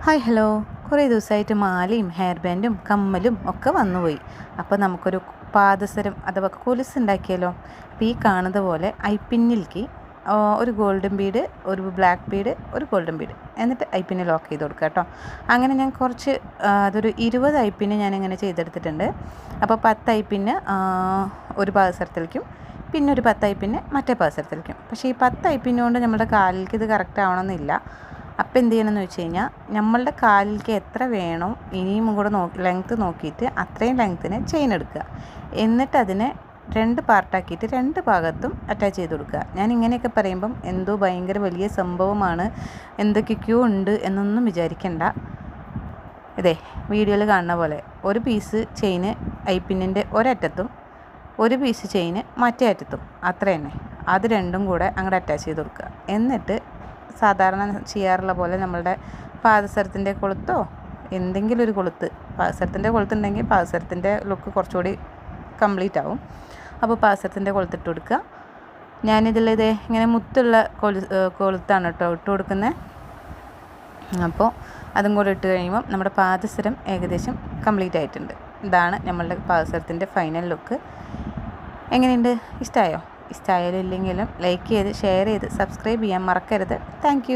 Hi hello. കുറേ ദിവസമായിട്ട് മാലയും ഹെയർ ബാൻഡും കമ്മലും ഒക്കെ വന്നുപോയി. അപ്പോൾ നമുക്കൊരു പാദസരം അഥവാ കൊലുസ് ഉണ്ടാക്കിയാലോ. അപ്പോൾ ഈ കാണുന്നത് പോലെ ഐപ്പിന്നിലേക്ക് ഒരു ഗോൾഡൻ ബീഡ്, ഒരു ബ്ലാക്ക് ബീഡ്, ഒരു ഗോൾഡൻ ബീഡ്, എന്നിട്ട് ഐപ്പിന്ന് ലോക്ക് ചെയ്ത് കൊടുക്കുക കേട്ടോ. അങ്ങനെ ഞാൻ കുറച്ച് അതൊരു 20 ഐപ്പിന്ന് ഞാനിങ്ങനെ ചെയ്തെടുത്തിട്ടുണ്ട്. അപ്പോൾ 10 ഐപ്പിന്ന് ഒരു പാദസരത്തിലേക്കും, പിന്നെ ഒരു 10 ഐപ്പിന്ന് മറ്റേ പാദസരത്തിലേക്കും. പക്ഷേ ഈ 10 ഐപ്പിന്ന് കൊണ്ട് നമ്മുടെ കാലിലേക്ക് ഇത് കറക്റ്റ് ആവണമെന്നില്ല. അപ്പോൾ എന്ത് ചെയ്യണമെന്ന് വെച്ച് കഴിഞ്ഞാൽ നമ്മളുടെ കാലിലേക്ക് എത്ര വേണോ ഇനിയും കൂടെ ലെങ്ത്ത് നോക്കിയിട്ട് അത്രയും ലെങ്ത്തിന് ചെയിൻ എടുക്കുക. എന്നിട്ട് അതിനെ 2 പാർട്ടാക്കിയിട്ട് 2 ഭാഗത്തും അറ്റാച്ച് ചെയ്ത് കൊടുക്കുക. ഞാൻ ഇങ്ങനെയൊക്കെ പറയുമ്പം എന്തോ ഭയങ്കര വലിയ സംഭവമാണ്, എന്തൊക്കെയൊക്കെയോ ഉണ്ട് എന്നൊന്നും വിചാരിക്കണ്ട. ഇതേ വീഡിയോയിൽ കാണുന്ന പോലെ ഒരു പീസ് ചെയിന് ഐപ്പിന്നിൻ്റെ ഒരറ്റത്തും ഒരു പീസ് ചെയിന് മറ്റേ അറ്റത്തും, അത്ര തന്നെ. അത് രണ്ടും കൂടെ അങ്ങോട്ട് അറ്റാച്ച് ചെയ്ത് കൊടുക്കുക. എന്നിട്ട് സാധാരണ ചെയ്യാറുള്ള പോലെ നമ്മളുടെ പാദസരത്തിൻ്റെ കൊളുത്തോ എന്തെങ്കിലും ഒരു കൊളുത്ത്, പാദസരത്തിൻ്റെ കൊളുത്തുണ്ടെങ്കിൽ പാദസരത്തിൻ്റെ ലുക്ക് കുറച്ചുകൂടി കംപ്ലീറ്റ് ആവും. അപ്പോൾ പാദസരത്തിൻ്റെ കൊളുത്തിട്ട് കൊടുക്കുക. ഞാനിതിലിതേ ഇങ്ങനെ മുത്തുള്ള കൊളുത്താണ് കേട്ടോ ഇട്ട് കൊടുക്കുന്നത്. അപ്പോൾ അതും കൂടെ ഇട്ട് കഴിയുമ്പം നമ്മുടെ പാദസരം ഏകദേശം കംപ്ലീറ്റ് ആയിട്ടുണ്ട്. ഇതാണ് നമ്മളുടെ പാദസരത്തിൻ്റെ ഫൈനൽ ലുക്ക്. എങ്ങനെയുണ്ട്? ഇഷ്ടമായോ? ഇഷ്ടമായാലും ഇല്ലെങ്കിലും ലൈക്ക് ചെയ്ത് ഷെയർ ചെയ്ത് സബ്സ്ക്രൈബ് ചെയ്യാൻ മറക്കരുത്. താങ്ക്